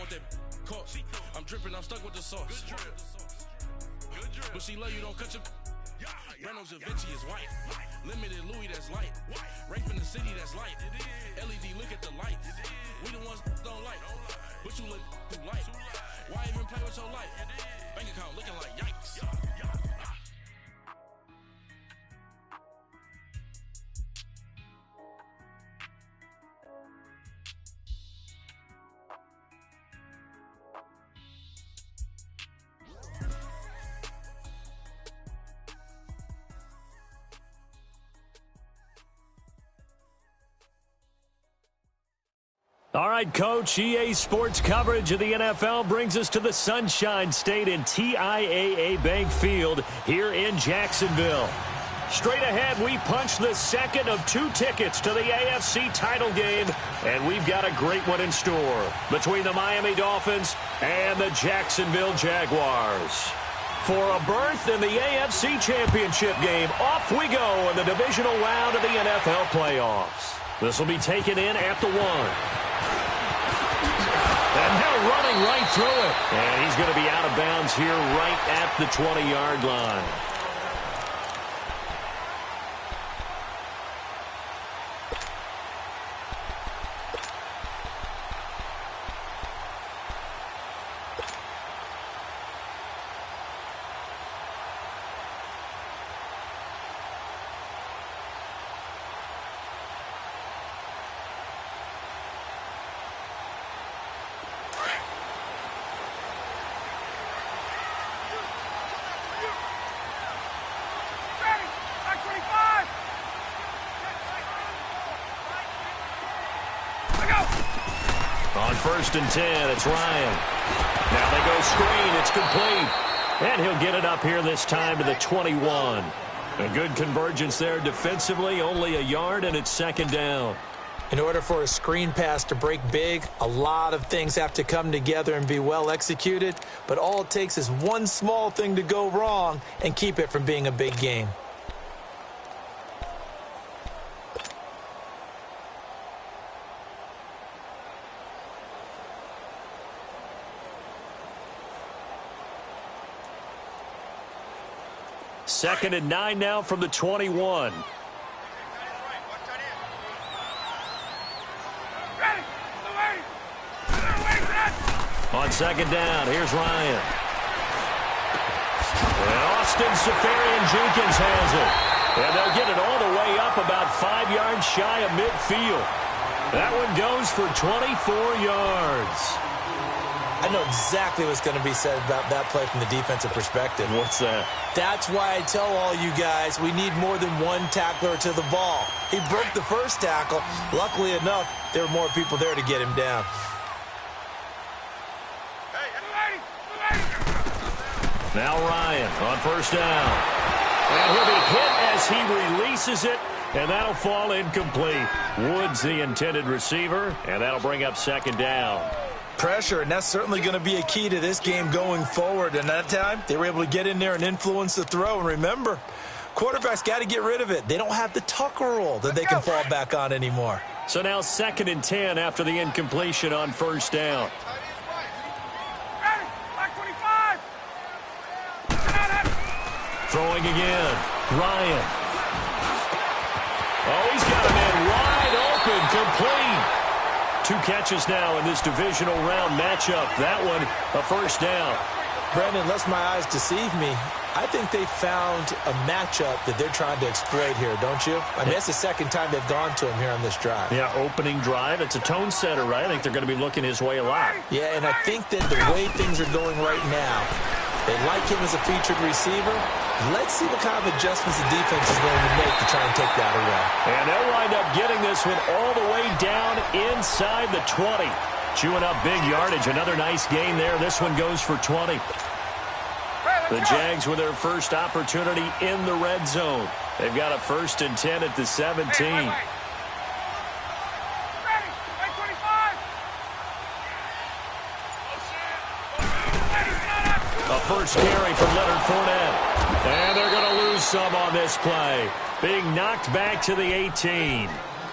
want that court. I'm dripping, I'm stuck with the sauce. Good drip. But she love you, don't cut your. Reynolds Da Vinci is white. Limited Louis, that's light. Rape in the city, that's light. LED, look at the lights. We the ones don't like. But you look too light. Why even play with your life? Bank account looking like yikes. All right, Coach, EA Sports coverage of the NFL brings us to the Sunshine State in TIAA Bank Field here in Jacksonville. Straight ahead, we punch the second of 2 tickets to the AFC title game, and we've got a great one in store between the Miami Dolphins and the Jacksonville Jaguars. For a berth in the AFC Championship game, off we go in the divisional round of the NFL playoffs. This will be taken in at the 1. And now running right through it. And he's going to be out of bounds here right at the 20-yard line. On 1st and 10, it's Ryan. Now they go screen. It's complete. And he'll get it up here this time to the 21. A good convergence there defensively, only a yard, and it's 2nd down. In order for a screen pass to break big, a lot of things have to come together and be well executed. But all it takes is one small thing to go wrong and keep it from being a big game. Second and 9 now from the 21. On 2nd down, here's Ryan. And Austin Safarian-Jenkins has it. And they'll get it all the way up about 5 yards shy of midfield. That one goes for 24 yards. I know exactly what's going to be said about that play from the defensive perspective. What's that? That's why I tell all you guys we need more than one tackler to the ball. He broke the first tackle. Luckily enough, there were more people there to get him down. Now Ryan on 1st down. And he'll be hit as he releases it, and that'll fall incomplete. Woods the intended receiver, and that'll bring up 2nd down. Pressure, and that's certainly going to be a key to this game going forward. And that time, they were able to get in there and influence the throw. And remember, quarterbacks got to get rid of it. They don't have the Tucker rule that they can fall back on anymore. So now 2nd and 10 after the incompletion on 1st down. Throwing again. Ryan. Oh, he's got a man wide open, complete. 2 catches now in this divisional round matchup. That one, a 1st down. Brandon, unless my eyes deceive me, I think they found a matchup that they're trying to exploit here, don't you? I mean, that's the 2nd time they've gone to him here on this drive. Yeah, opening drive. It's a tone setter, right? I think they're going to be looking his way a lot. Yeah, and I think that the way things are going right now, they like him as a featured receiver. Let's see what kind of adjustments the defense is going to make to try and take that away. And they'll wind up getting this one all the way down inside the 20. Chewing up big yardage. Another nice gain there. This one goes for 20. The Jags with their first opportunity in the red zone. They've got a 1st and 10 at the 17. A first carry from Leonard Fournette. And they're going to lose some on this play. Being knocked back to the 18.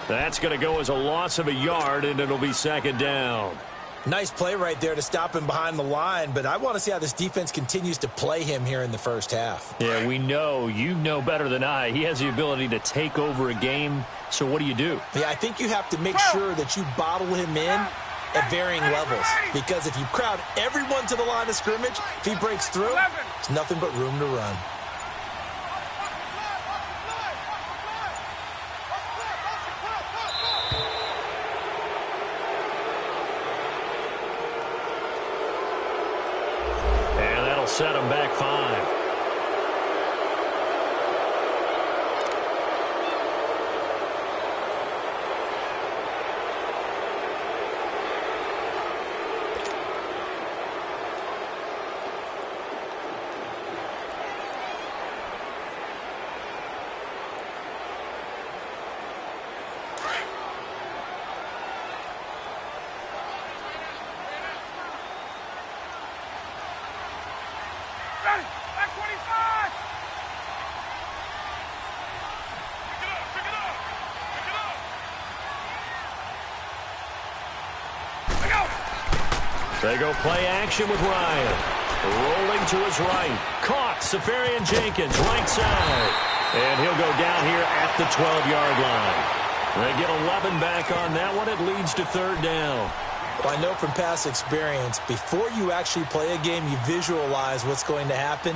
That's going to go as a loss of a yard, and it'll be 2nd down. Nice play right there to stop him behind the line, but I want to see how this defense continues to play him here in the first half. Yeah, we know. You know better than I. He has the ability to take over a game, so what do you do? Yeah, I think you have to make sure that you bottle him in at varying levels, because if you crowd everyone to the line of scrimmage, if he breaks through, there's nothing but room to run. Set him back 5. They go play action with Ryan. Rolling to his right. Caught. Safarian Jenkins, right side. And he'll go down here at the 12-yard line. They get 11 back on that one. It leads to 3rd down. Well, I know from past experience, before you actually play a game, you visualize what's going to happen.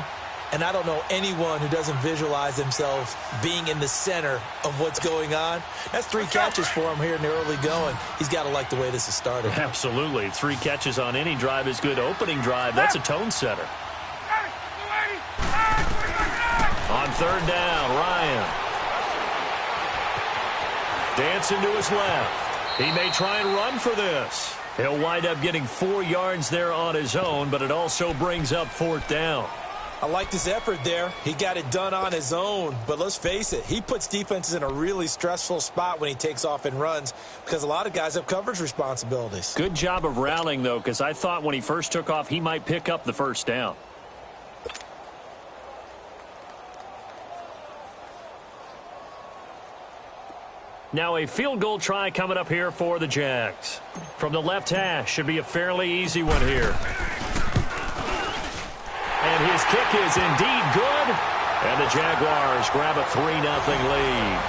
And I don't know anyone who doesn't visualize themselves being in the center of what's going on. That's 3 catches for him here in the early going. He's got to like the way this is started. Absolutely. 3 catches on any drive is good. Opening drive, that's a tone setter. On 3rd down, Ryan. Dancing to his left. He may try and run for this. He'll wind up getting 4 yards there on his own, but it also brings up 4th down. I like this effort there. He got it done on his own. But let's face it, he puts defenses in a really stressful spot when he takes off and runs because a lot of guys have coverage responsibilities. Good job of rallying, though, because I thought when he first took off, he might pick up the 1st down. Now a field goal try coming up here for the Jags. From the left hash, should be a fairly easy one here. And his kick is indeed good. And the Jaguars grab a 3-0 lead.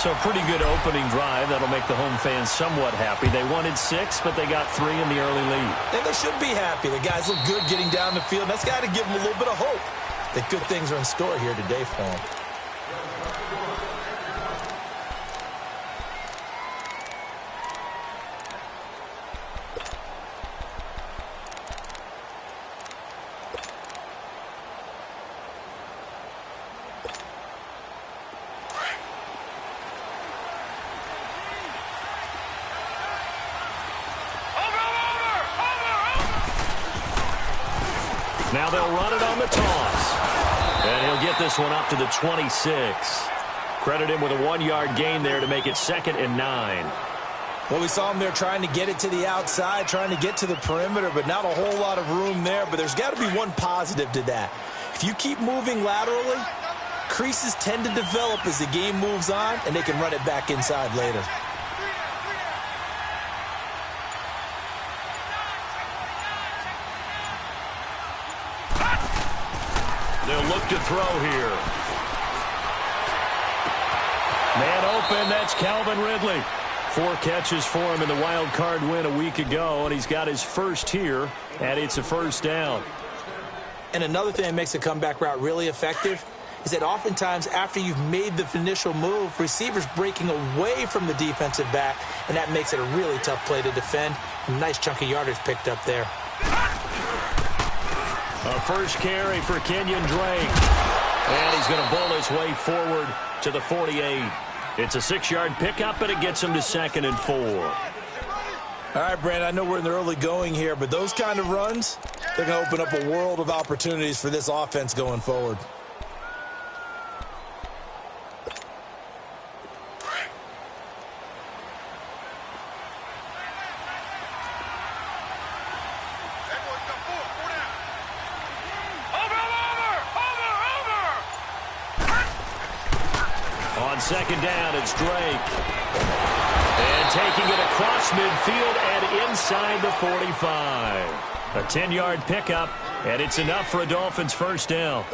So a pretty good opening drive. That'll make the home fans somewhat happy. They wanted 6, but they got 3 in the early lead. And they should be happy. The guys look good getting down the field. That's got to give them a little bit of hope that good things are in store here today for them. Now they'll run it on the toss. And he'll get this one up to the 26. Credit him with a 1-yard gain there to make it 2nd and 9. Well, we saw him there trying to get it to the outside, trying to get to the perimeter, but not a whole lot of room there. But there's got to be one positive to that. If you keep moving laterally, creases tend to develop as the game moves on, and they can run it back inside later. They'll look to throw here. Man open, that's Calvin Ridley. 4 catches for him in the wild card win a week ago, and he's got his first here, and it's a 1st down. And another thing that makes a comeback route really effective is that oftentimes after you've made the initial move, receivers breaking away from the defensive back, and that makes it a really tough play to defend. A nice chunk of yardage picked up there. A first carry for Kenyon Drake. And he's going to bowl his way forward to the 48. It's a 6-yard pickup, and it gets him to 2nd and 4. All right, Brandon, I know we're in the early going here, but those kind of runs, they're going to open up a world of opportunities for this offense going forward. On 2nd down, it's Drake. And taking it across midfield and inside the 45. A 10-yard pickup, and it's enough for a Dolphins first down.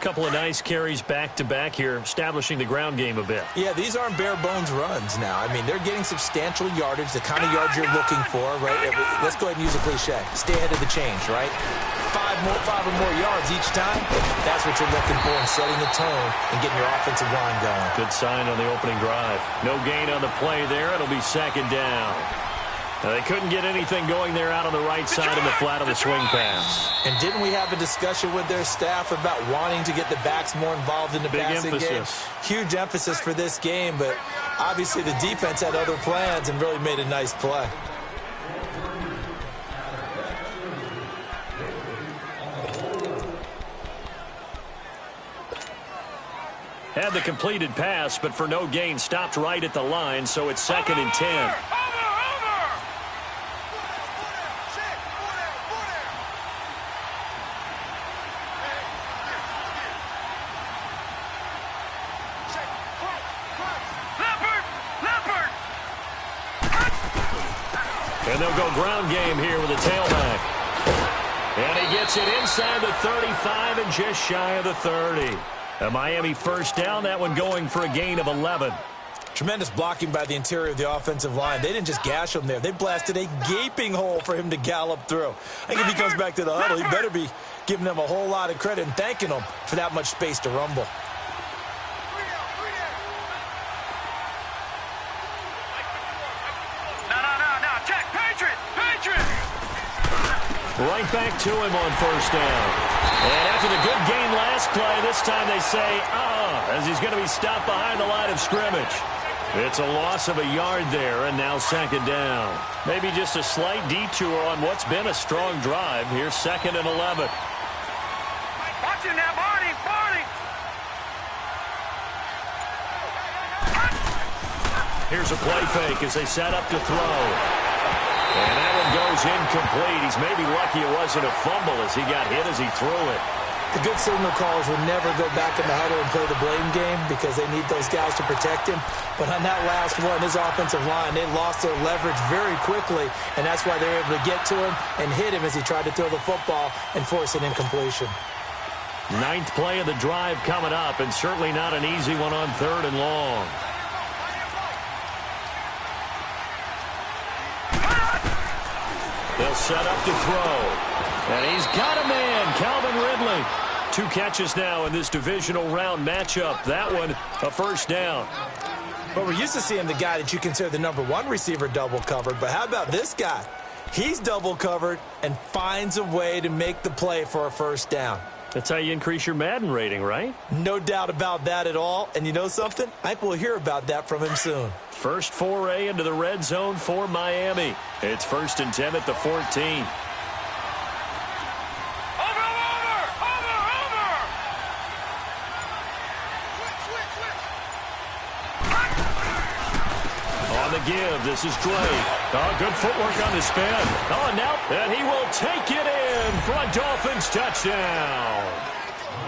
Couple of nice carries back-to-back here, establishing the ground game a bit. Yeah, these aren't bare-bones runs now. I mean, they're getting substantial yardage, the kind of yards you're looking for, right? Let's go ahead and use a cliche. Stay ahead of the change, right? Five or more yards each time, that's what you're looking for in setting the tone and getting your offensive line going. Good sign on the opening drive. No gain on the play there. It'll be second down. Now, they couldn't get anything going there out on the right side in the flat of the swing pass. And didn't we have a discussion with their staff about wanting to get the backs more involved in the passing game? Huge emphasis for this game, but obviously the defense had other plans and really made a nice play. Had the completed pass, but for no gain, stopped right at the line, so it's second and 10. And they'll go ground game here with a tailback. And he gets it inside the 35 and just shy of the 30. A Miami first down, that one going for a gain of 11. Tremendous blocking by the interior of the offensive line. They didn't just gash him there. They blasted a gaping hole for him to gallop through. I think if he comes back to the huddle, he better be giving them a whole lot of credit and thanking them for that much space to rumble. Right back to him on first down. And after the good gain last play, this time they say, as he's going to be stopped behind the line of scrimmage. It's a loss of a yard there, and now second down. Maybe just a slight detour on what's been a strong drive. Here's second and 11. Watch him now, Barney! Here's a play fake as they set up to throw. And that one goes incomplete. He's maybe lucky it wasn't a fumble as he got hit as he threw it. The good signal callers would never go back in the huddle and play the blame game because they need those guys to protect him. But on that last one, his offensive line, they lost their leverage very quickly, and that's why they were able to get to him and hit him as he tried to throw the football and force an incompletion. Ninth play of the drive coming up, and certainly not an easy one on third and long. They'll set up to throw. And he's got a man, Calvin Ridley. 2 catches now in this divisional round matchup. That one, a first down. But we're used to seeing the guy that you consider the #1 receiver double covered. But how about this guy? He's double covered and finds a way to make the play for a first down. That's how you increase your Madden rating, right? No doubt about that at all. And you know something? I think we'll hear about that from him soon. First foray into the red zone for Miami. It's first and 10 at the 14. On the give, this is Drake. Oh, good footwork on the spin. Oh, now, and he will take it in for a Dolphins touchdown.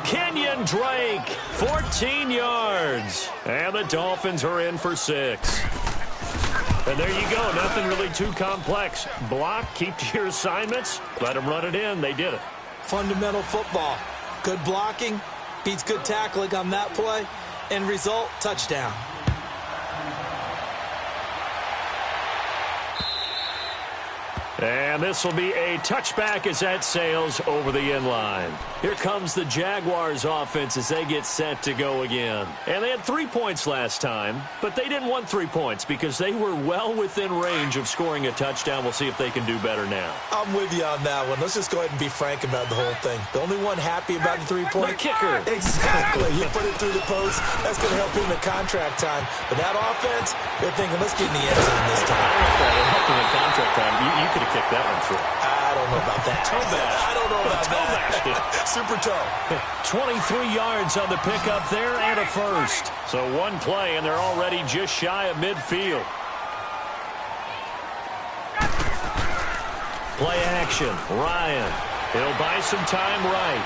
Kenyon Drake, 14 yards. And the Dolphins are in for 6. And there you go. Nothing really too complex. Block, keep to your assignments, let them run it in. They did it. Fundamental football. Good blocking, beats good tackling on that play. End result, touchdown. And this will be a touchback as that sails over the end line. Here comes the Jaguars offense as they get set to go again. And they had 3 points last time, but they didn't want 3 points because they were well within range of scoring a touchdown. We'll see if they can do better now. I'm with you on that one. Let's just go ahead and be frank about the whole thing. The only one happy about the 3-point. The kicker. Exactly. You put it through the post. That's going to help him in contract time. But that offense, they're thinking, let's get in the end zone this time. I don't know if that would help him in contract time. You could have kicked that one through. I don't know about that. Toe bash. I don't know about toe that. Bash. Super toe. 23 yards on the pickup there and a first. So one play, and they're already just shy of midfield. Play action. Ryan. He'll buy some time right.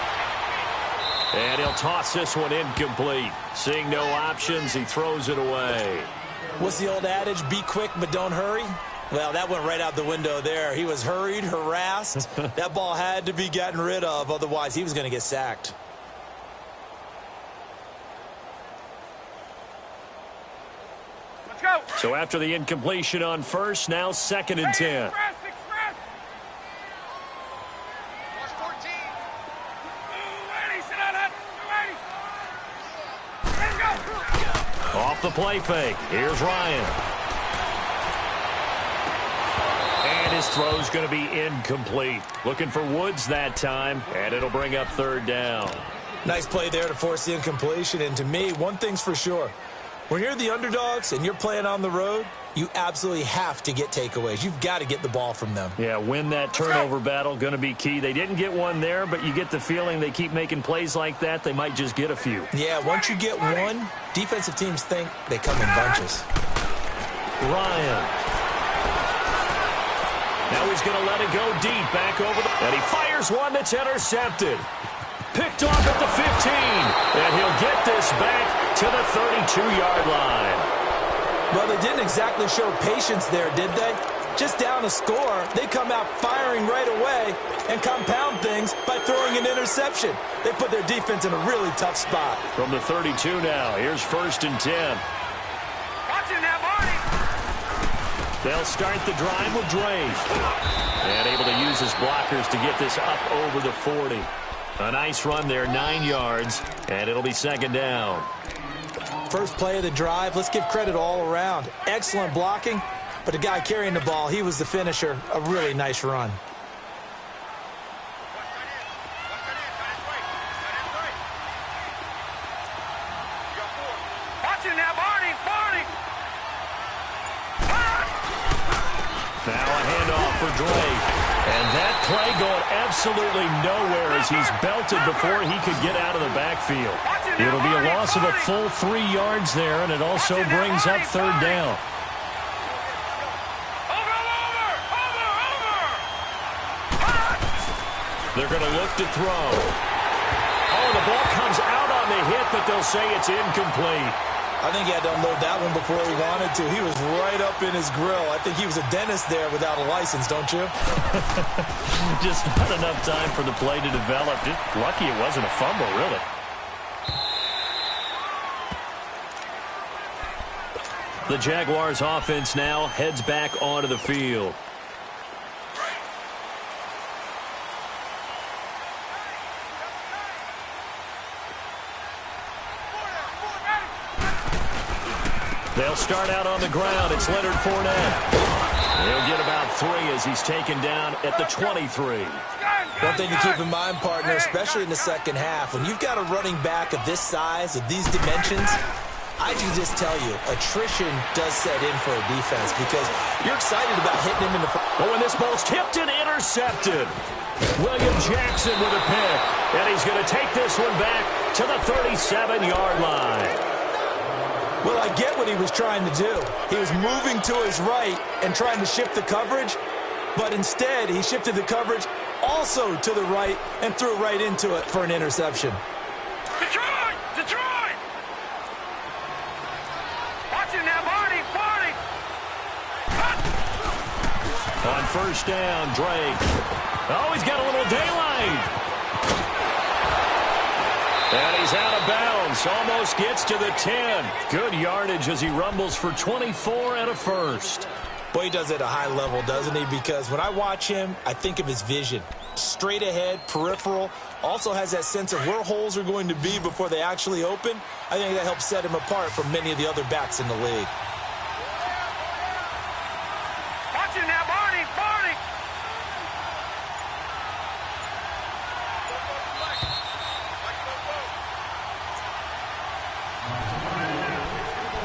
And he'll toss this one incomplete. Seeing no options, he throws it away. What's the old adage? Be quick, but don't hurry. Well, that went right out the window there. He was hurried, harassed. That ball had to be gotten rid of, otherwise he was going to get sacked. Let's go. So after the incompletion on first, now 2nd and 10. Express. Watch 14. Ready, sit on it. Ready. Let's go. Off the play fake. Here's Ryan. And his throw's going to be incomplete. Looking for Woods that time, and it'll bring up 3rd down. Nice play there to force the incompletion. And to me, one thing's for sure. When you're the underdogs and you're playing on the road, you absolutely have to get takeaways. You've got to get the ball from them. Yeah, win that turnover battle, going to be key. They didn't get one there, but you get the feeling they keep making plays like that, they might just get a few. Yeah, once you get one, defensive teams think they come in bunches. Ryan. Now he's going to let it go deep, back over and he fires one that's intercepted. Picked off at the 15, and he'll get this back to the 32-yard line. Well, they didn't exactly show patience there, did they? Just down a score, they come out firing right away and compound things by throwing an interception. They put their defense in a really tough spot. From the 32 now, here's 1st and 10. Watch it now, Marty. They'll start the drive with Drake. And able to use his blockers to get this up over the 40. A nice run there, 9 yards, and it'll be 2nd down. First play of the drive, let's give credit all around. Excellent blocking, but the guy carrying the ball, he was the finisher. A really nice run. Watch it now, Marty. Now a handoff for Drake. And that play going absolutely nowhere as he's belted before he could get out of the backfield. It'll be a loss of a full 3 yards there, and it also brings up 3rd down. They're going to look to throw. Oh, the ball comes out on the hit, but they'll say it's incomplete. I think he had to unload that one before he wanted to. He was right up in his grill. I think he was a dentist there without a license, don't you? Just not enough time for the play to develop. Just lucky it wasn't a fumble, really. The Jaguars offense now heads back onto the field. They'll start out on the ground. It's Leonard Fournette. He'll get about 3 as he's taken down at the 23. One thing to keep in mind, partner, especially in the second half, when you've got a running back of this size, of these dimensions, I can just tell you, attrition does set in for a defense because you're excited about hitting him in the front. Oh, and this ball's tipped and intercepted. William Jackson with a pick. And he's going to take this one back to the 37-yard line. Well, I get what he was trying to do. He was moving to his right and trying to shift the coverage, but instead he shifted the coverage also to the right and threw right into it for an interception. Detroit! Watch it now, Marty! On 1st down, Drake. Oh, he's got a little daylight. And he's out of bounds. Almost gets to the 10. Good yardage as he rumbles for 24 and a first. Boy, he does it at a high level, doesn't he? Because when I watch him, I think of his vision. Straight ahead, peripheral. Also has that sense of where holes are going to be before they actually open. I think that helps set him apart from many of the other backs in the league. Watch it now, Marty!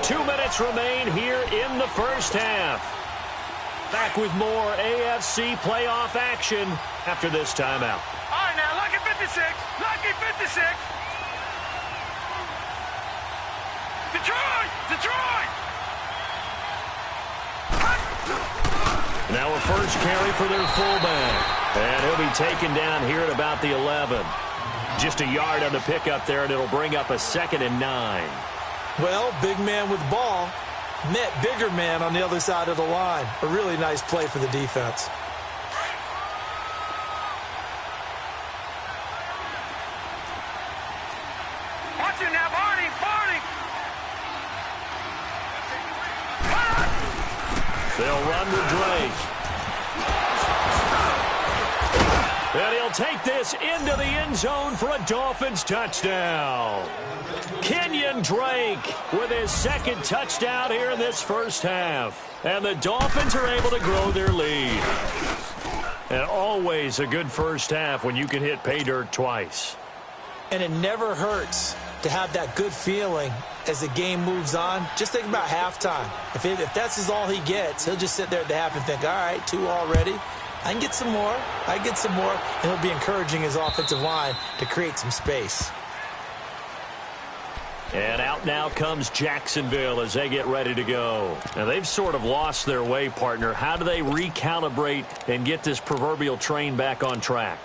2 minutes remain here in the first half. Back with more AFC playoff action after this timeout. All right, now, lucky 56. Lucky 56. Detroit! Now a first carry for their fullback. And he'll be taken down here at about the 11. Just a yard on the pickup there, and it'll bring up a 2nd and 9. Well, big man with ball. Met bigger man on the other side of the line. A really nice play for the defense. Watch it now, Barney! Barney! They'll run with Drake. And he'll take this into the end zone for a Dolphins touchdown. Kenyon Drake with his second touchdown here in this first half. And the Dolphins are able to grow their lead. And always a good first half when you can hit pay dirt twice. And it never hurts to have that good feeling as the game moves on. Just think about halftime. If that's all he gets, he'll just sit there at the half and think, all right, 2 already. I can get some more. I can get some more. And he'll be encouraging his offensive line to create some space. And out now comes Jacksonville as they get ready to go. Now, they've sort of lost their way, partner. How do they recalibrate and get this proverbial train back on track?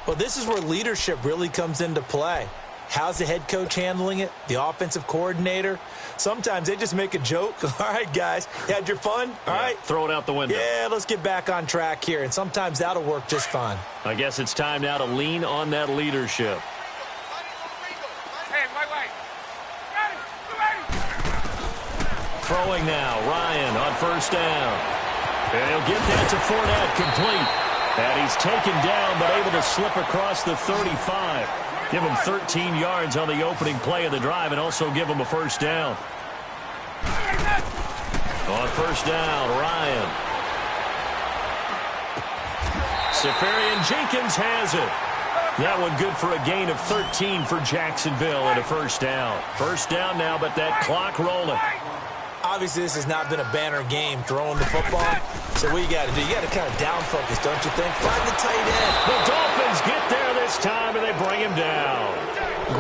Well, this is where leadership really comes into play. How's the head coach handling it? The offensive coordinator? Sometimes they just make a joke. All right, guys, you had your fun? All right. Throw it out the window. Yeah, let's get back on track here. And sometimes that'll work just fine. I guess it's time now to lean on that leadership. Hey, wait. Throwing now, Ryan on first down. And he'll get that to Fournette, complete. And he's taken down, but able to slip across the 35. Give him 13 yards on the opening play of the drive and also give him a first down. On first down, Ryan. Seferian-Jenkins has it. That one good for a gain of 13 for Jacksonville and a first down. First down now, but that clock rolling. Obviously, this has not been a banner game throwing the football. So what you got to do, you got to kind of down focus, don't you think? Find the tight end. The Dolphins get there this time, and they bring him down.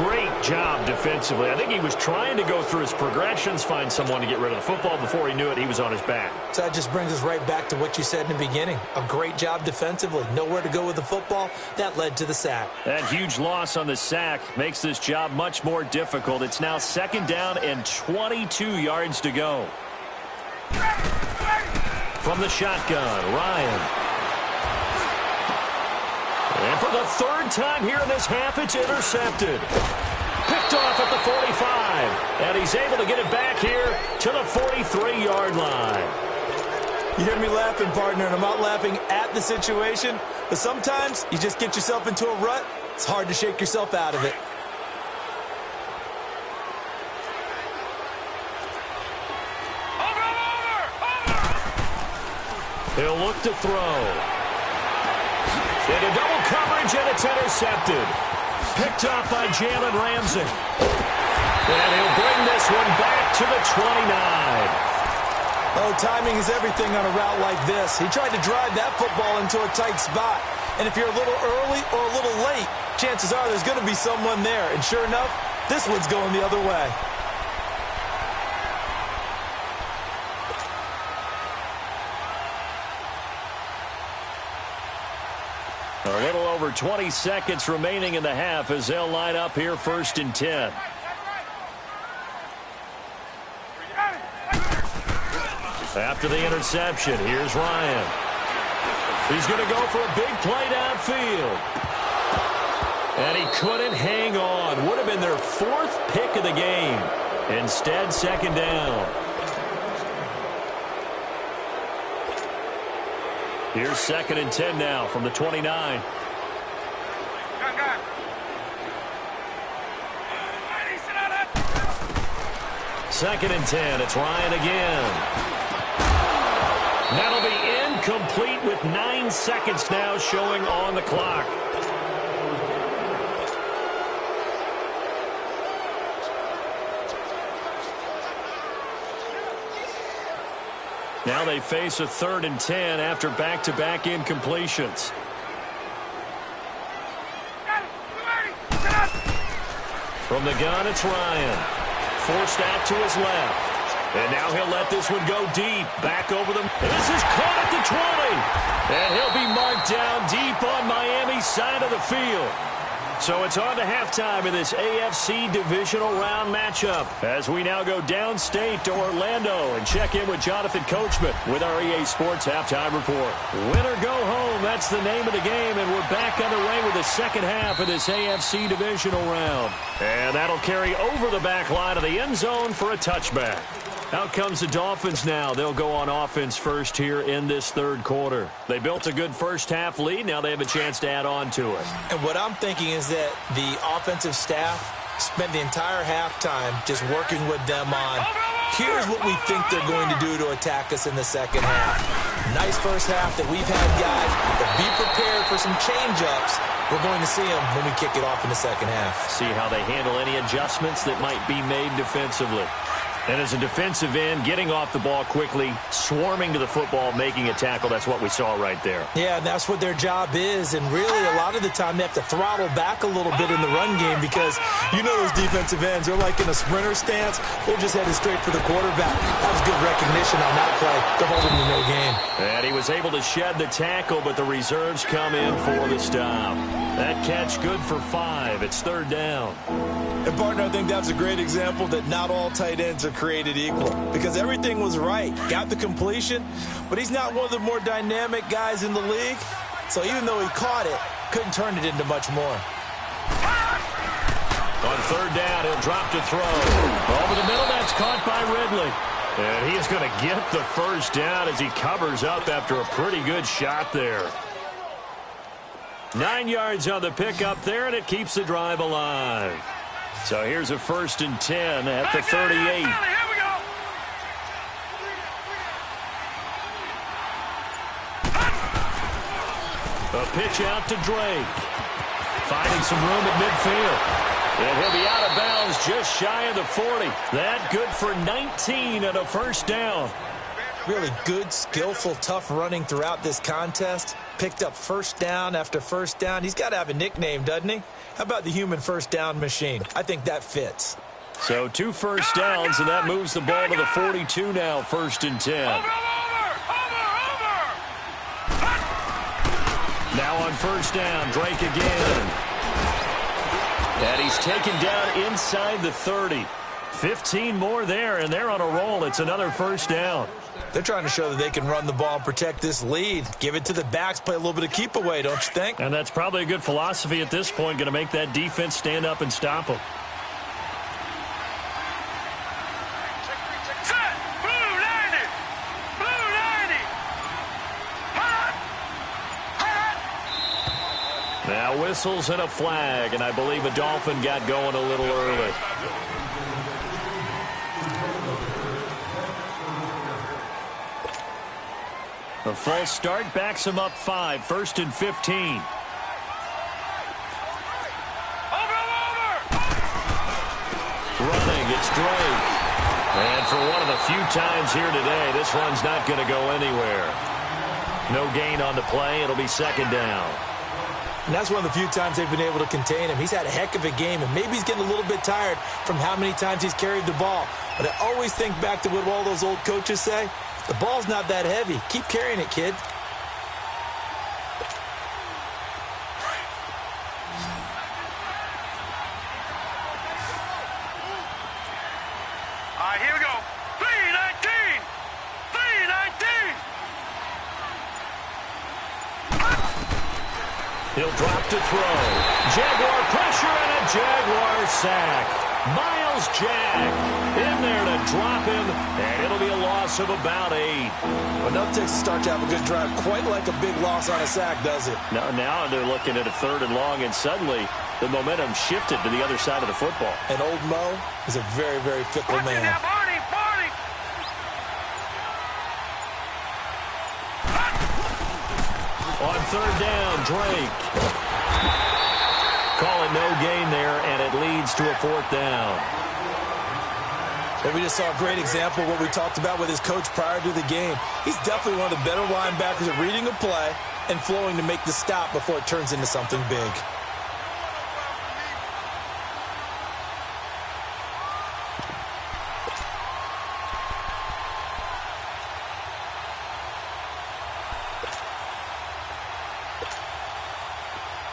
Great job defensively. I think he was trying to go through his progressions, find someone to get rid of the football. Before he knew it, he was on his back. So that just brings us right back to what you said in the beginning. A great job defensively. Nowhere to go with the football. That led to the sack. That huge loss on the sack makes this job much more difficult. It's now second down and 22 yards to go. From the shotgun, Ryan. And for the third time here in this half, it's intercepted. Picked off at the 45. And he's able to get it back here to the 43-yard line. You hear me laughing, partner, and I'm not laughing at the situation. But sometimes you just get yourself into a rut. It's hard to shake yourself out of it. He'll look to throw. Into double coverage, and it's intercepted. Picked up by Jalen Ramsey. And he'll bring this one back to the 29. Oh, timing is everything on a route like this. He tried to drive that football into a tight spot. And if you're a little early or a little late, chances are there's going to be someone there. And sure enough, this one's going the other way. A little over 20 seconds remaining in the half as they'll line up here first and 10. After the interception, here's Ryan. He's going to go for a big play downfield. And he couldn't hang on. Would have been their fourth pick of the game. Instead, second down. Here's second and 10 now from the 29. Second and 10. It's Ryan again. That'll be incomplete with 9 seconds now showing on the clock. Now they face a 3rd and 10 after back-to-back incompletions. From the gun, it's Ryan. Forced out to his left. And now he'll let this one go deep. Back over them. And this is caught at the 20. And he'll be marked down deep on Miami's side of the field. So it's on to halftime in this AFC divisional round matchup as we now go downstate to Orlando and check in with Jonathan Coachman with our EA Sports Halftime Report. Win or go home, that's the name of the game, and we're back underway with the second half of this AFC divisional round. And that'll carry over the back line of the end zone for a touchback. Out comes the Dolphins now. They'll go on offense first here in this third quarter. They built a good first-half lead. Now they have a chance to add on to it. And what I'm thinking is that the offensive staff spent the entire halftime just working with them on, here's what we think they're going to do to attack us in the second half. Nice first half that we've had, guys, but be prepared for some change-ups. We're going to see them when we kick it off in the second half. See how they handle any adjustments that might be made defensively. And as a defensive end, getting off the ball quickly, swarming to the football, making a tackle, that's what we saw right there. Yeah, and that's what their job is. And really, a lot of the time, they have to throttle back a little bit in the run game because you know those defensive ends, they're like in a sprinter stance. They're just headed straight for the quarterback. That was good recognition on that play. They're holding to no gain. And he was able to shed the tackle, but the reserves come in for the stop. That catch good for 5. It's third down. And, partner, I think that's a great example that not all tight ends are created equal because everything was right. Got the completion, but he's not one of the more dynamic guys in the league. So even though he caught it, couldn't turn it into much more. On third down, he'll drop to throw. Over the middle, that's caught by Ridley. And he's going to get the first down as he covers up after a pretty good shot there. 9 yards on the pickup there, and it keeps the drive alive. So here's a 1st and 10 at the 38. Here we go. A pitch out to Drake. Finding some room at midfield. And he'll be out of bounds just shy of the 40. That good for 19 and a first down. Really good, skillful, tough running throughout this contest. Picked up first down after first down. He's got to have a nickname, doesn't he? How about the human first down machine? I think that fits. So 2 first downs, and that moves the ball to the 42 now, 1st and 10. Over. Now on first down, Drake again. And he's taken down inside the 30. 15 more there, and they're on a roll. It's another first down. They're trying to show that they can run the ball and protect this lead. Give it to the backs, play a little bit of keep away, don't you think? And that's probably a good philosophy at this point, going to make that defense stand up and stop them. Set. Blue 90. Blue 90. Hot. Hot. Now whistles and a flag, and I believe a Dolphin got going a little early. A false start backs him up 5, 1st and 15. Running, it's Drake. And for one of the few times here today, this run's not going to go anywhere. No gain on the play. It'll be second down. And that's one of the few times they've been able to contain him. He's had a heck of a game, and maybe he's getting a little bit tired from how many times he's carried the ball. But I always think back to what all those old coaches say. The ball's not that heavy. Keep carrying it, kid. All right, here we go. 319. 319. He'll drop to throw. Jaguar pressure and a Jaguar sack. Miles Jack in there to drop him, and it'll be a loss of about 8. Well, no takes to start to have a good drive. Quite like a big loss on a sack, does it? Now they're looking at a 3rd and long, and suddenly the momentum shifted to the other side of the football. And old Mo is a very, very fickle Watch it man. now, Barney. On 3rd down, Drake. Calling no gain there, and it leads to a 4th down. And we just saw a great example of what we talked about with his coach prior to the game. He's definitely one of the better linebackers at reading a play and flowing to make the stop before it turns into something big.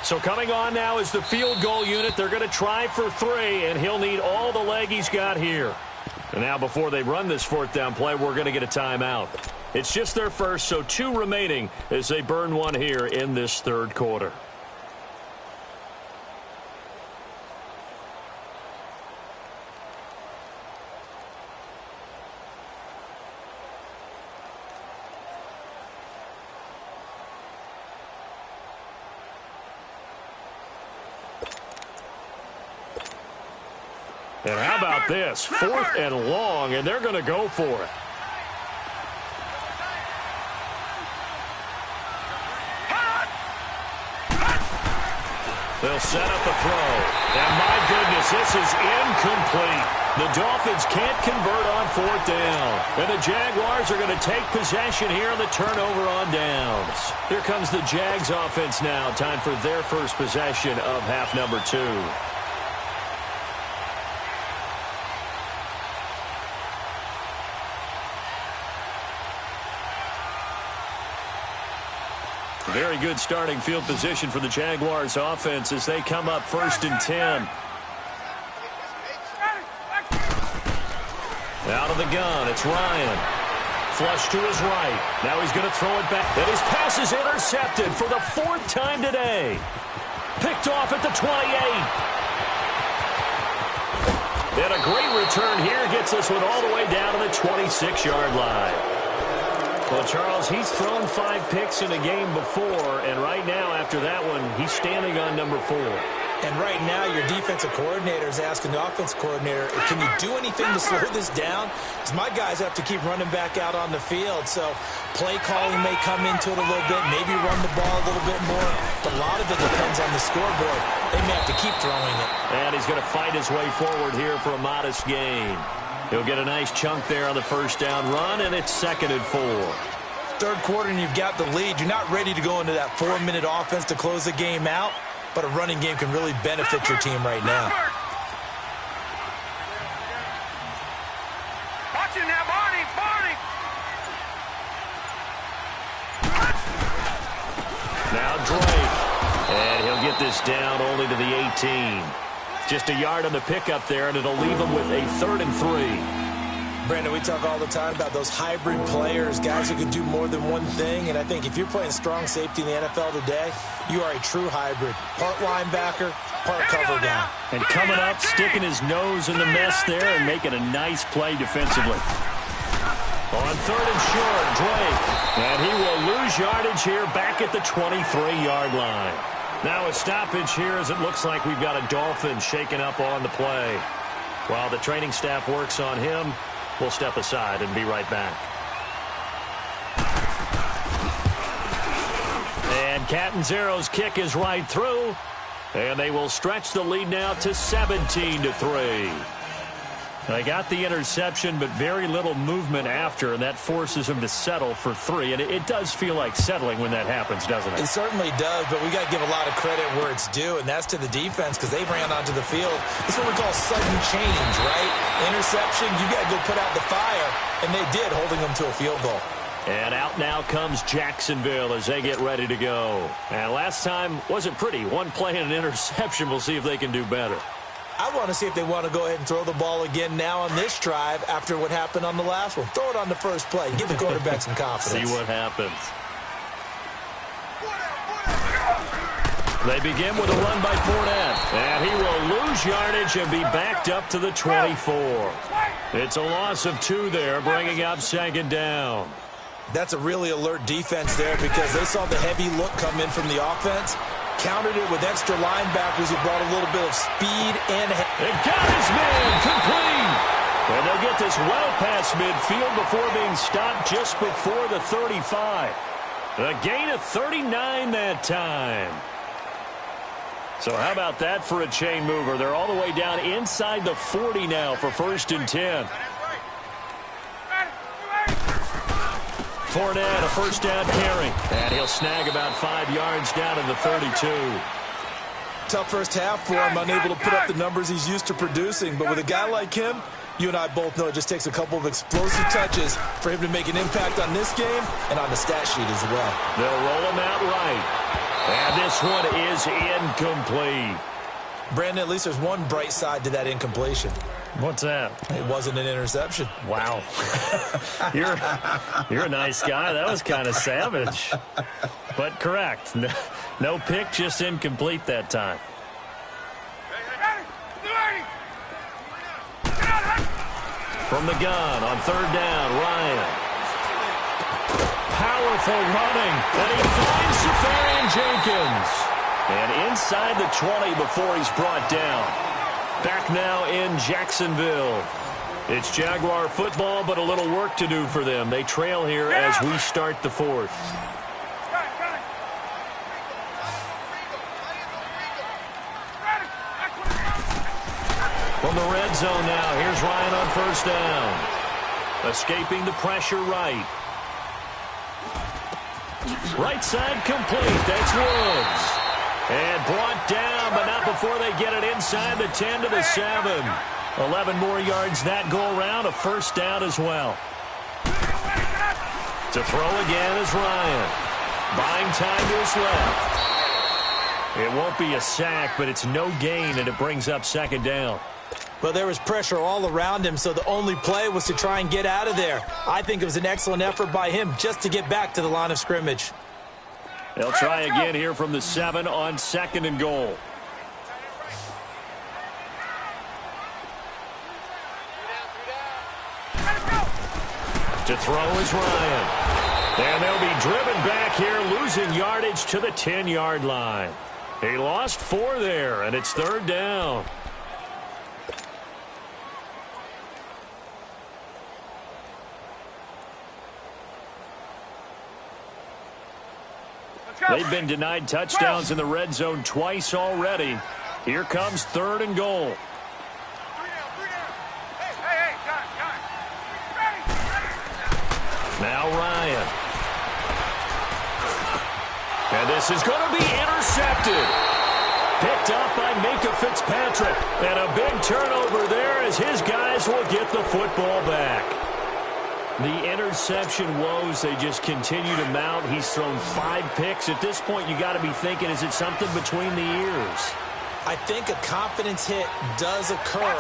So coming on now is the field goal unit. They're going to try for 3, and he'll need all the leg he's got here. And now before they run this 4th down play, we're going to get a timeout. It's just their first, so 2 remaining as they burn 1 here in this 3rd quarter. And how about this? 4th and long, and they're going to go for it. They'll set up a throw. And my goodness, this is incomplete. The Dolphins can't convert on 4th down. And the Jaguars are going to take possession here on the turnover on downs. Here comes the Jags offense now. Time for their first possession of half number 2. Very good starting field position for the Jaguars offense as they come up 1st and 10. Out of the gun, it's Ryan. Flush to his right. Now he's going to throw it back. And his pass is intercepted for the 4th time today. Picked off at the 28. And a great return here gets this one all the way down to the 26-yard line. Well, Charles, he's thrown 5 picks in a game before, and right now, after that one, he's standing on number 4. And right now, your defensive coordinator is asking the offensive coordinator, can you do anything to slow this down? Because my guys have to keep running back out on the field. So play calling may come into it a little bit, maybe run the ball a little bit more. But a lot of it depends on the scoreboard. They may have to keep throwing it. And he's going to fight his way forward here for a modest gain. He'll get a nice chunk there on the 1st down run, and it's 2nd and 4. 3rd quarter, and you've got the lead. You're not ready to go into that 4-minute offense to close the game out, but a running game can really benefit your team right now. Watch it now, Barney, Barney. Now Drake, and he'll get this down only to the 18. Just a yard on the pickup there, and it'll leave him with a 3rd and 3. Brandon, we talk all the time about those hybrid players, guys who can do more than one thing. And I think if you're playing strong safety in the NFL today, you are a true hybrid. Part linebacker, part cover guy. And coming up, sticking his nose in the mess there and making a nice play defensively. On 3rd and short, Drake. And he will lose yardage here back at the 23-yard line. Now a stoppage here as it looks like we've got a Dolphin shaking up on the play. While the training staff works on him, we'll step aside and be right back. And Catanzaro's kick is right through. And they will stretch the lead now to 17-3. They got the interception, but very little movement after, and that forces them to settle for 3. And it does feel like settling when that happens, doesn't it? It certainly does, but we got to give a lot of credit where it's due, and that's to the defense because they ran onto the field. It's what we call sudden change, right? Interception, you got to go put out the fire, and they did, holding them to a field goal. And out now comes Jacksonville as they get ready to go. And last time wasn't pretty. 1 play and an interception. We'll see if they can do better. I want to see if they want to go ahead and throw the ball again now on this drive after what happened on the last one. Throw it on the first play. Give the quarterback some confidence. See what happens. They begin with a run by Fournette. And he will lose yardage and be backed up to the 24. It's a loss of 2 there, bringing up 2nd down. That's a really alert defense there because they saw the heavy look come in from the offense. Countered it with extra linebackers who brought a little bit of speed and... They got his man complete. And they'll get this well past midfield before being stopped just before the 35. A gain of 39 that time. So how about that for a chain mover? They're all the way down inside the 40 now for 1st and 10. Fournette, a 1st down carry. And he'll snag about 5 yards down in the 32. Tough first half for him, unable to put up the numbers he's used to producing. But with a guy like him, you and I both know it just takes a couple of explosive touches for him to make an impact on this game and on the stat sheet as well. They'll roll him out right. And this this one is incomplete. Brandon, at least there's one bright side to that incompletion. What's that? It wasn't an interception. Wow. You're a nice guy. That was kind of savage. But correct. No pick, just incomplete that time. From the gun on third down, Ryan. Powerful running, and he finds Safarian Jenkins. And inside the 20 before he's brought down. Back now in Jacksonville. It's Jaguar football, but a little work to do for them. They trail here as we start the fourth. From the red zone now, here's Ryan on first down. Escaping the pressure right. Right side complete. That's Woods. And brought down, but not before they get it inside the 10 to the 7. 11 more yards that go around, a first down as well. To throw again is Ryan. Buying time to his left. It won't be a sack, but it's no gain, and it brings up second down. Well, there was pressure all around him, so the only play was to try and get out of there. I think it was an excellent effort by him just to get back to the line of scrimmage. They'll try again here from the 7 on second and goal. To throw is Ryan. And they'll be driven back here, losing yardage to the 10-yard line. He lost 4 there, and it's third down. They've been denied touchdowns in the red zone twice already. Here comes third and goal. Now Ryan. And this is going to be intercepted. Picked up by Minkah Fitzpatrick. And a big turnover there as his guys will get the football back. The interception woes, they just continue to mount. He's thrown 5 picks. At this point, you got to be thinking, is it something between the ears? I think a confidence hit does occur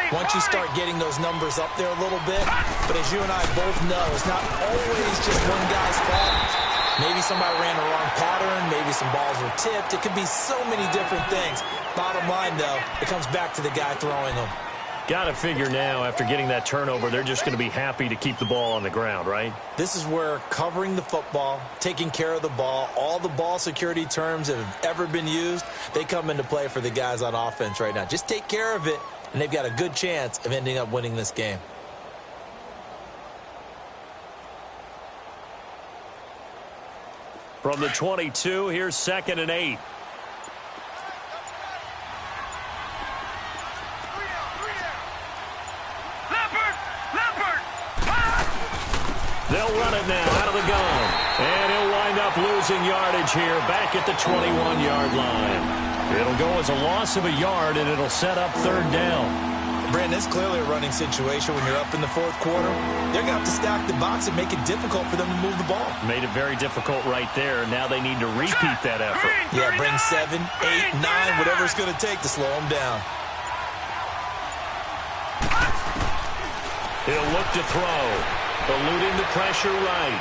once you start getting those numbers up there a little bit. But as you and I both know, it's not always just one guy's fault. Maybe somebody ran the wrong pattern. Maybe some balls were tipped. It could be so many different things. Bottom line, though, it comes back to the guy throwing them. Got to figure now, after getting that turnover, they're just going to be happy to keep the ball on the ground, right? This is where covering the football, taking care of the ball, all the ball security terms that have ever been used, they come into play for the guys on offense right now. Just take care of it, and they've got a good chance of ending up winning this game. From the 22, here's 2nd and 8. They'll run it now out of the gun. And he'll wind up losing yardage here back at the 21-yard line. It'll go as a loss of a yard, and it'll set up third down. Brandon, it's clearly a running situation when you're up in the fourth quarter. They're going to have to stack the box and make it difficult for them to move the ball. Made it very difficult right there. Now they need to repeat that effort. Yeah, bring 7, 8, 9, whatever it's going to take to slow them down. He'll look to throw. Eluding the pressure right.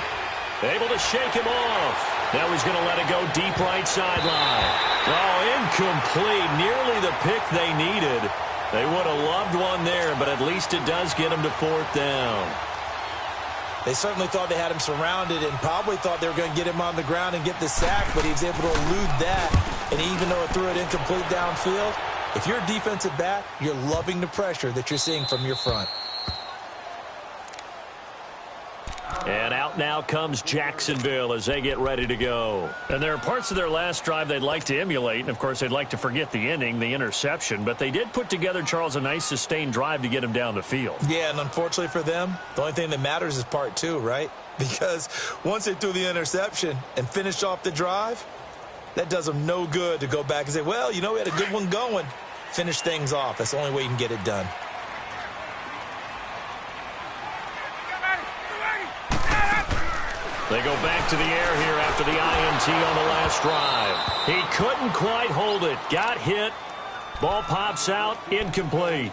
Able to shake him off. Now he's going to let it go deep right sideline. Oh, incomplete. Nearly the pick they needed. They would have loved one there, but at least it does get him to fourth down. They certainly thought they had him surrounded and probably thought they were going to get him on the ground and get the sack, but he was able to elude that. And even though it threw it incomplete downfield, if you're a defensive back, you're loving the pressure that you're seeing from your front. And out now comes Jacksonville as they get ready to go. And there are parts of their last drive they'd like to emulate. And, of course, they'd like to forget the inning, the interception. But they did put together, Charles, a nice sustained drive to get him down the field. Yeah, and unfortunately for them, the only thing that matters is part 2, right? Because once they threw the interception and finished off the drive, that does them no good to go back and say, well, you know, we had a good one going. Finish things off. That's the only way you can get it done. They go back to the air here after the INT on the last drive. He couldn't quite hold it. Got hit. Ball pops out. Incomplete.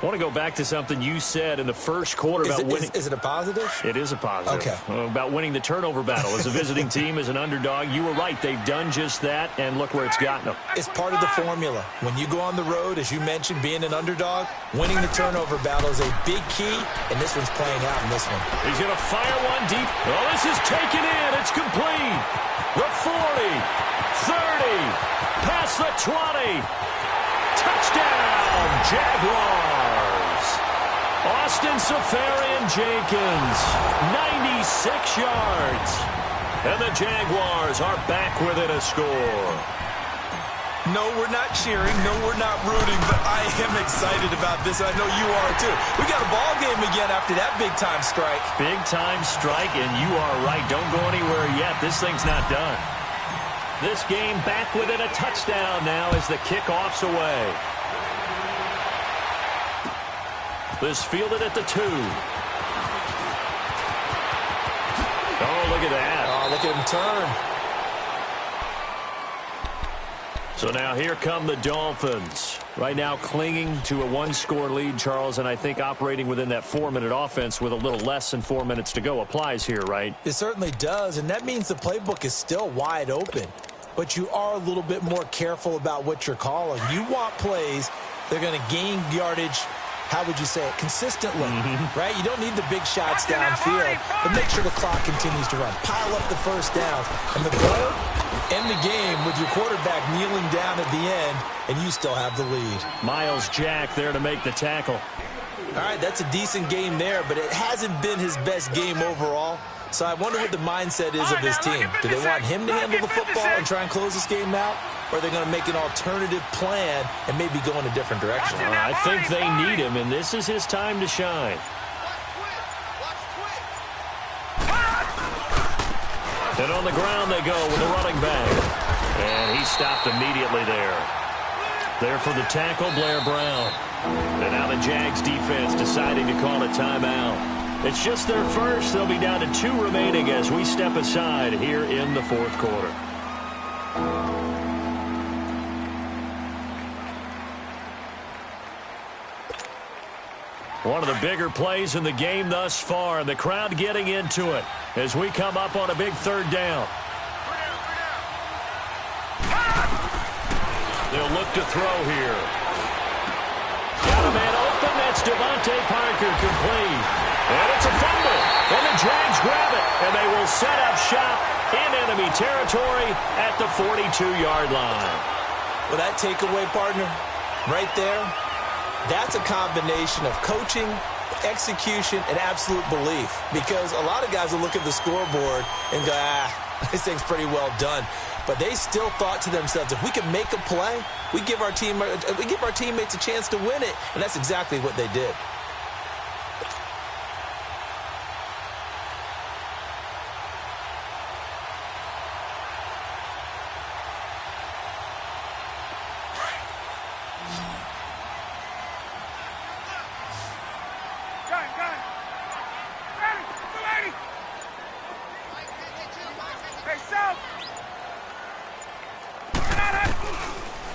I want to go back to something you said in the first quarter about winning. Is it a positive? It is a positive. Okay. About winning the turnover battle. As a visiting team, as an underdog, you were right. They've done just that, and look where it's gotten them. It's part of the formula. When you go on the road, as you mentioned, being an underdog, winning the turnover battle is a big key, and this one's playing out in this one. He's going to fire one deep. Oh, this is taken in. It's complete. The 40, 30, past the 20. Touchdown, Jaguars. Austin Safarian-Jenkins, 96 yards. And the Jaguars are back within a score. No, we're not cheering. No, we're not rooting, but I am excited about this. I know you are, too. We got a ball game again after that big-time strike. Big-time strike, and you are right. Don't go anywhere yet. This thing's not done. This game back within a touchdown now as the kickoff's away. This fielded at the 2. Oh, look at that. Oh, look at him turn. So now here come the Dolphins. Right now clinging to a one-score lead, Charles, and I think operating within that 4-minute offense with a little less than 4 minutes to go applies here, right? It certainly does, and that means the playbook is still wide open. But you are a little bit more careful about what you're calling. You want plays that are going to gain yardage, how would you say it, consistently, right? You don't need the big shots downfield, but make sure the clock continues to run. Pile up the first down. And the goal, end the game with your quarterback kneeling down at the end, and you still have the lead. Miles Jack there to make the tackle. All right, that's a decent game there, but it hasn't been his best game overall. So I wonder what the mindset is of this team. Do they want him to handle the football and try and close this game out? Or are they going to make an alternative plan and maybe go in a different direction? I think they need him, and this is his time to shine. And on the ground they go with a running back. And he stopped immediately there. There for the tackle, Blair Brown. And now the Jags defense deciding to call a timeout. It's just their first. They'll be down to 2 remaining as we step aside here in the fourth quarter. One of the bigger plays in the game thus far, and the crowd getting into it as we come up on a big 3rd down. They'll look to throw here. Got a man open. That's Devontae Parker, complete. And it's a fumble. And the Jags grab it. And they will set up shop in enemy territory at the 42-yard line. Well, that takeaway, partner, right there, that's a combination of coaching, execution, and absolute belief. Because a lot of guys will look at the scoreboard and go, this thing's pretty well done. But they still thought to themselves, if we can make a play, we give our teammates a chance to win it. And that's exactly what they did.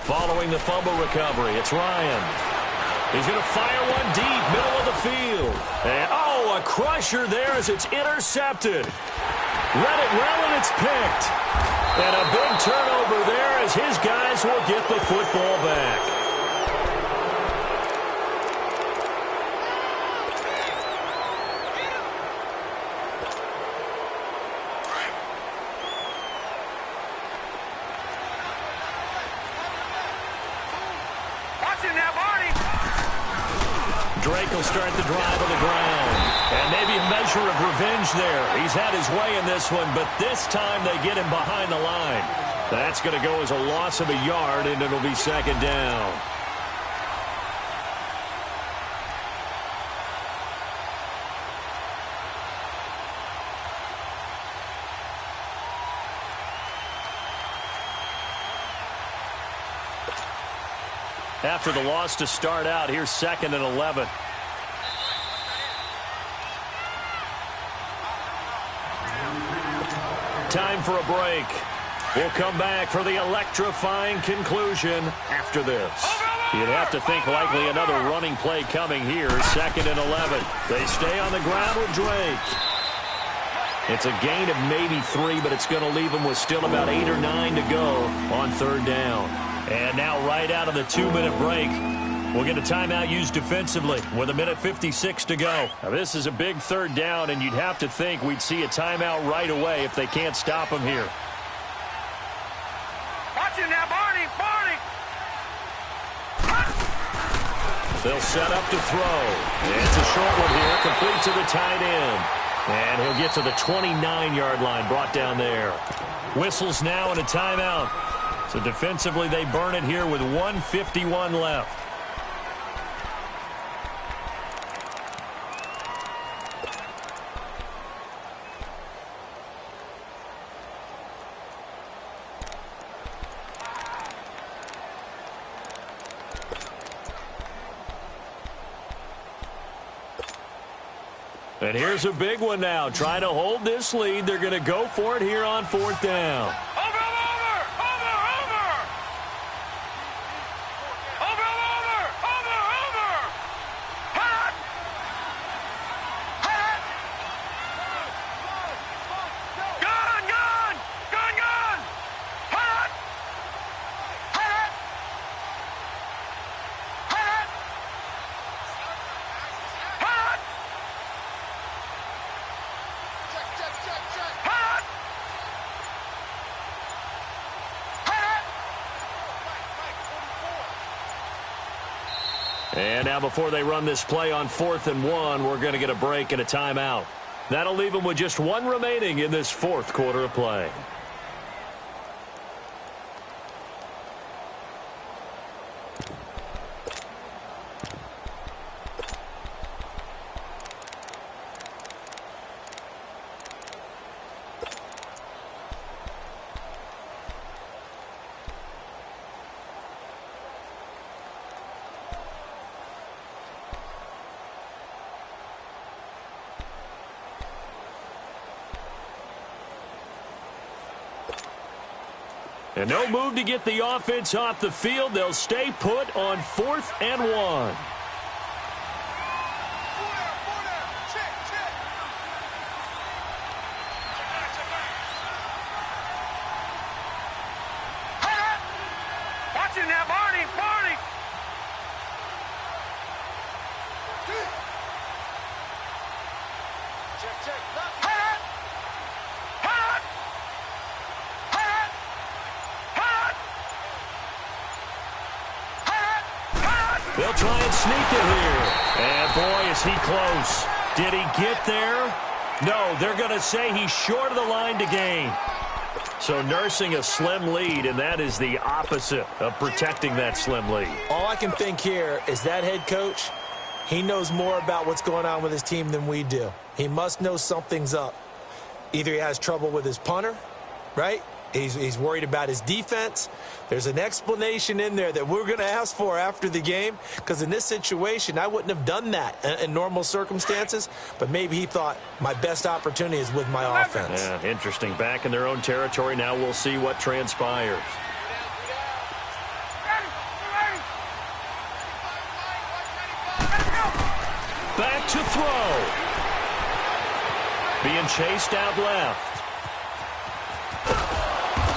Following the fumble recovery, it's Ryan. He's going to fire one deep, middle of the field. And, a crusher there as it's intercepted. Read it well, and it's picked. And a big turnover there as his guys will get the football back. Drake will start the drive on the ground. And maybe a measure of revenge there. He's had his way in this one, but this time they get him behind the line. That's going to go as a loss of a yard, and it'll be 2nd down. After the loss to start out, here's 2nd and 11. Time for a break. We'll come back for the electrifying conclusion after this. You'd have to think likely another running play coming here, 2nd and 11. They stay on the ground with Drake. It's a gain of maybe 3, but it's going to leave them with still about 8 or 9 to go on 3rd down. And now right out of the 2-minute break, we'll get a timeout used defensively with 1:56 to go. Now, this is a big 3rd down, and you'd have to think we'd see a timeout right away if they can't stop them here. Watch him now, Barney! They'll set up to throw. It's a short one here, complete to the tight end. And he'll get to the 29-yard line, brought down there. Whistles now and a timeout. So defensively, they burn it here with 1:51 left. And here's a big one now. Trying to hold this lead. They're going to go for it here on 4th down. And now before they run this play on 4th and 1, we're going to get a break and a timeout. That'll leave them with just 1 remaining in this 4th quarter of play. And no move to get the offense off the field. They'll stay put on 4th and 1. Watch him now, Barney! They'll try and sneak it here. And boy, is he close. Did he get there? No, they're going to say he's short of the line to gain. So nursing a slim lead, and that is the opposite of protecting that slim lead. All I can think here is that head coach, he knows more about what's going on with his team than we do. He must know something's up. Either he has trouble with his punter, right? He's worried about his defense. There's an explanation in there that we're going to ask for after the game, because in this situation, I wouldn't have done that in normal circumstances, but maybe he thought my best opportunity is with my offense. Yeah, interesting. Back in their own territory. Now we'll see what transpires. Back to throw. Being chased out left.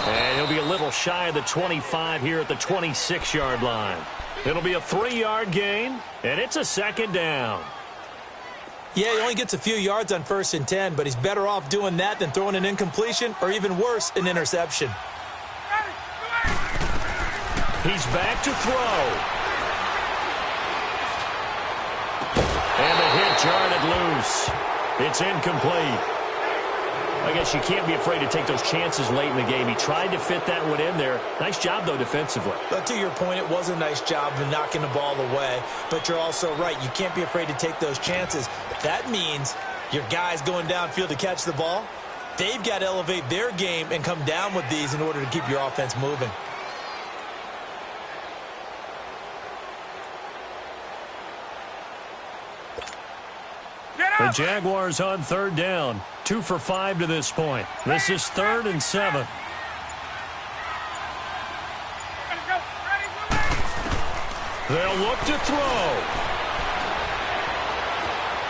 And he'll be a little shy of the 25 here at the 26-yard line. It'll be a 3-yard gain, and it's a 2nd down. Yeah, he only gets a few yards on 1st and 10, but he's better off doing that than throwing an incompletion or even worse, an interception. He's back to throw. And the hit jarred it loose. It's incomplete. I guess you can't be afraid to take those chances late in the game. He tried to fit that one in there. Nice job, though, defensively. But to your point, it was a nice job of knocking the ball away. But you're also right. You can't be afraid to take those chances. That means your guys going downfield to catch the ball, they've got to elevate their game and come down with these in order to keep your offense moving. The Jaguars on 3rd down. 2 for 5 to this point. This is 3rd and 7. They'll look to throw.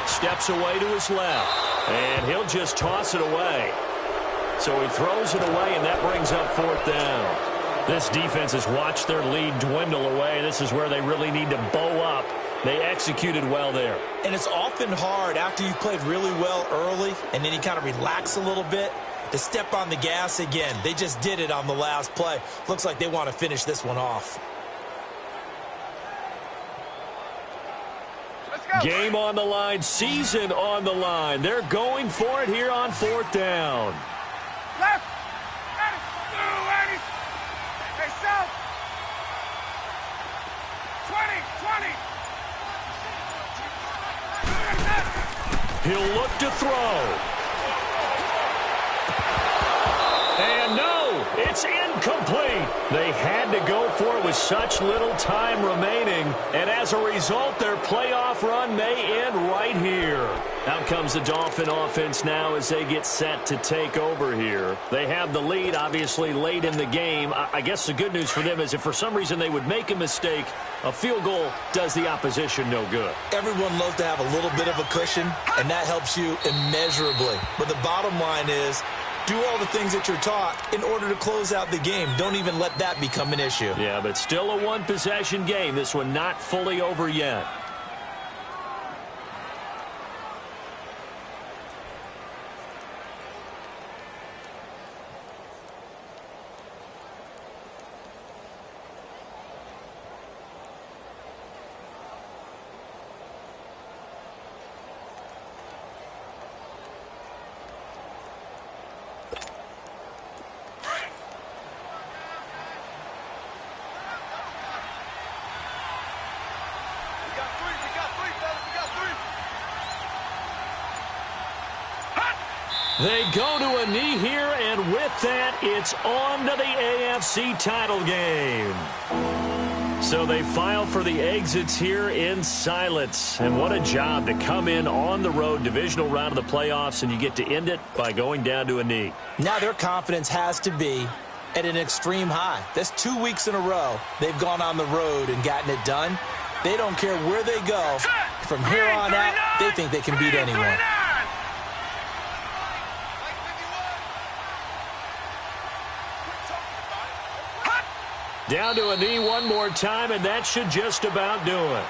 Steps away to his left, and he'll just toss it away. So he throws it away, and that brings up 4th down. This defense has watched their lead dwindle away. This is where they really need to bow up. They executed well there. And it's often hard after you've played really well early, and then you kind of relax a little bit, to step on the gas again. They just did it on the last play. Looks like they want to finish this one off. Game on the line, season on the line. They're going for it here on 4th down. Left. Hey, south. 20. He'll look to throw. And no, it's incomplete. They had to go for it with such little time remaining. And as a result, their playoff run may end right here. Out comes the Dolphin offense now as they get set to take over here. They have the lead, obviously, late in the game. I guess the good news for them is if for some reason they would make a mistake, a field goal does the opposition no good. Everyone loves to have a little bit of a cushion, and that helps you immeasurably. But the bottom line is, do all the things that you're taught in order to close out the game. Don't even let that become an issue. Yeah, but still a one-possession game. This one not fully over yet. They go to a knee here, and with that, it's on to the AFC title game. So they file for the exits here in silence. And what a job to come in on the road, divisional round of the playoffs, and you get to end it by going down to a knee. Now their confidence has to be at an extreme high. That's 2 weeks in a row they've gone on the road and gotten it done. They don't care where they go. From here on out, they think they can beat anyone. Down to a knee one more time, and that should just about do it.